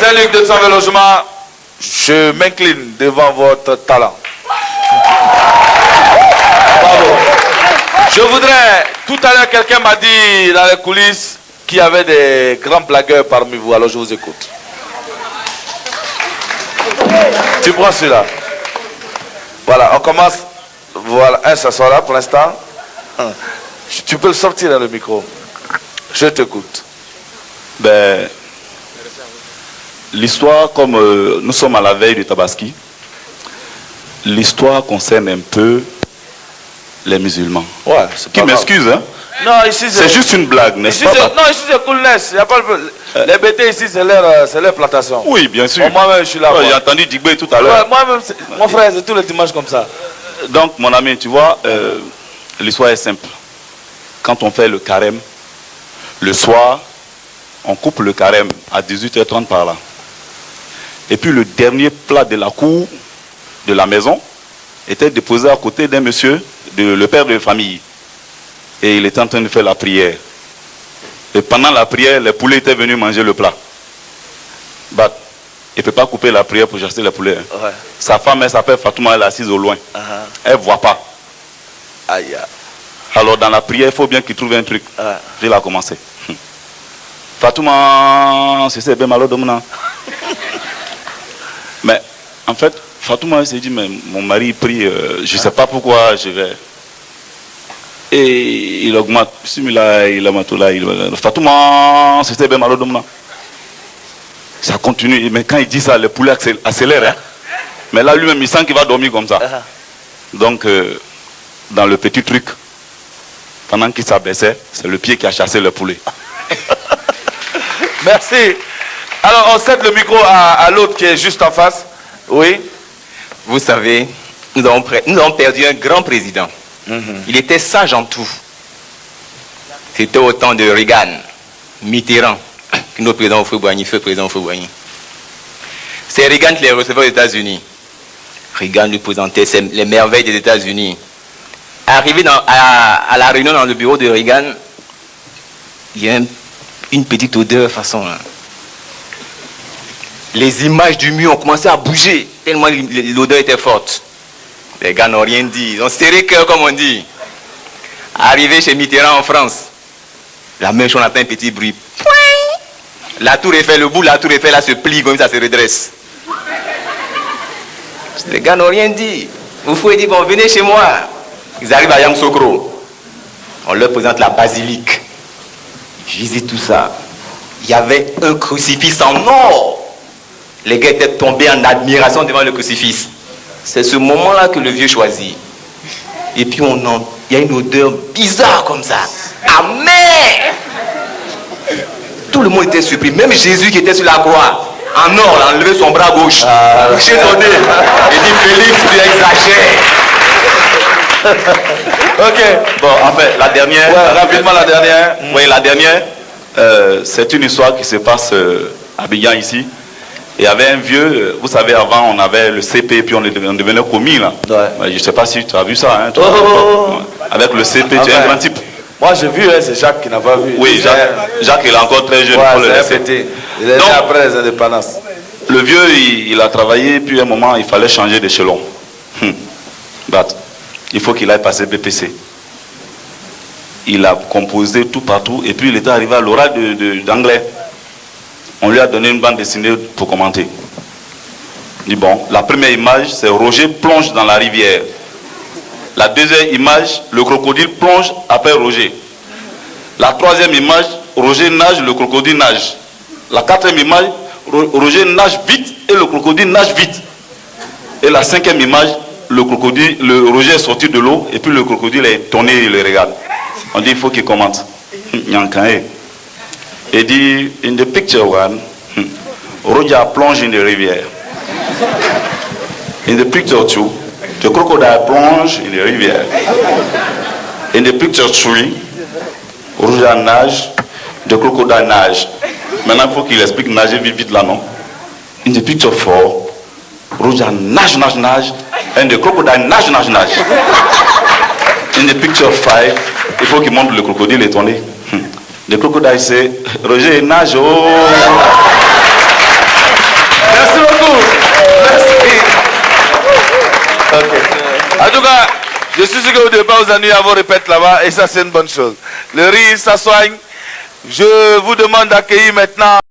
Saint-Luc de Saint Logement, je m'incline devant votre talent. Bravo. Je voudrais, tout à l'heure quelqu'un m'a dit dans les coulisses qu'il y avait des grands blagueurs parmi vous, alors je vous écoute. Tu prends celui-là. Voilà, on commence. Voilà, un s'assoit là pour l'instant. Tu peux le sortir dans le micro. Je t'écoute. Ben, l'histoire, comme nous sommes à la veille du Tabaski, l'histoire concerne un peu les musulmans. Ouais, Qui m'excuse, hein? Non, ici c'est juste une blague, n'est-ce pas? Non, ici c'est coolness. Y a pas les BT ici, c'est leur plantation. Oui, bien sûr. Moi-même, je suis là. J'ai entendu Digbé tout à l'heure. Ouais, moi-même, mon frère, c'est tous les dimanches comme ça. Donc, mon ami, tu vois, l'histoire est simple. Quand on fait le carême, le soir, on coupe le carême à 18h30 par là. Et puis le dernier plat de la cour de la maison était déposé à côté d'un monsieur, le père de famille. Et il était en train de faire la prière. Et pendant la prière, les poulets étaient venus manger le plat. Il ne peut pas couper la prière pour chasser les poulets. Hein. Ouais. Sa femme, elle s'appelle Fatouma, elle est assise au loin. Elle ne voit pas. Aïe. Alors dans la prière, il faut bien qu'il trouve un truc. Il a commencé. Fatouma, c'est bien malo domina. Mais en fait, Fatouma s'est dit, mais mon mari prie, je ne sais pas pourquoi je vais. Et il augmente. Fatouma, c'est bien malo domina. Ça continue. Mais quand il dit ça, le poulet accélère. Hein? Mais là, lui-même, il sent qu'il va dormir comme ça. Donc, dans le petit truc, pendant qu'il s'abaissait, c'est le pied qui a chassé le poulet. Merci. Alors, on cède le micro à l'autre qui est juste en face. Oui. Vous savez, nous avons perdu un grand président. Il était sage en tout. C'était au temps de Reagan, Mitterrand, que notre président Houphouët-Boigny, feu président Houphouët-Boigny. C'est Reagan qui les recevait aux États-Unis. Reagan lui présentait les merveilles des États-Unis. Arrivé à la réunion dans le bureau de Reagan, il y a une petite odeur façon. Hein. Les images du mur ont commencé à bouger, tellement l'odeur était forte. Les gars n'ont rien dit, ils ont serré cœur comme on dit. Arrivé chez Mitterrand en France, la même chose, on entend un petit bruit. La tour Eiffel, le bout de la tour Eiffel là se plie comme ça se redresse. Les gars n'ont rien dit. Vous pouvez dire, bon, venez chez moi. Ils arrivent à Yamoussoukro. On leur présente la basilique. Je visite tout ça. Il y avait un crucifix en or. Les gars étaient tombés en admiration devant le crucifix. C'est ce moment-là que le vieux choisit. Et puis il y a une odeur bizarre comme ça. Amen. Tout le monde était surpris. Même Jésus qui était sur la croix, en or, il a enlevé son bras gauche. Touché son nez. Il dit, Félix, tu exagères. Ok. Bon, en fait, la dernière. Ouais, rapidement la dernière. Oui, la dernière. C'est une histoire qui se passe à Bigan ici. Il y avait un vieux, vous savez, avant on avait le CP, puis on devenait commis là. Ouais. Je ne sais pas si tu as vu ça. Hein, avec le CP, tu es un grand type. Moi j'ai vu, hein, c'est Jacques qui n'a pas vu. Oui, Jacques il est encore très jeune. Ouais, pour le laisser. Il est né après les indépendances. Le vieux, il a travaillé, puis à un moment, il fallait changer d'échelon. Il faut qu'il aille passer BPC. Il a composé tout partout, et puis il était arrivé à l'oral d'anglais. On lui a donné une bande dessinée pour commenter. Il dit bon, la première image, c'est Roger plonge dans la rivière. La deuxième image, le crocodile plonge après Roger. La troisième image, Roger nage, le crocodile nage. La quatrième image, Roger nage vite et le crocodile nage vite. Et la cinquième image, Roger est sorti de l'eau et puis le crocodile est tourné et il le regarde. On dit il faut qu'il commente. Il dit, in the picture one, Roger plonge in the rivière. In the picture two, the crocodile plonge in the rivière. In the picture three, Roger nage, the crocodile nage. Maintenant, il faut qu'il explique nager vite là, non? In the picture four, Roger nage, and the crocodile nage. In the picture five, il faut qu'il montre le crocodile étonné. Le crocodile, c'est Roger nage. Oh. Merci beaucoup. Merci. Okay. En tout cas, je suis sûr que vous ne devez pas vous ennuyer à vos répètes là-bas, et ça c'est une bonne chose. Le riz, ça soigne. Je vous demande d'accueillir maintenant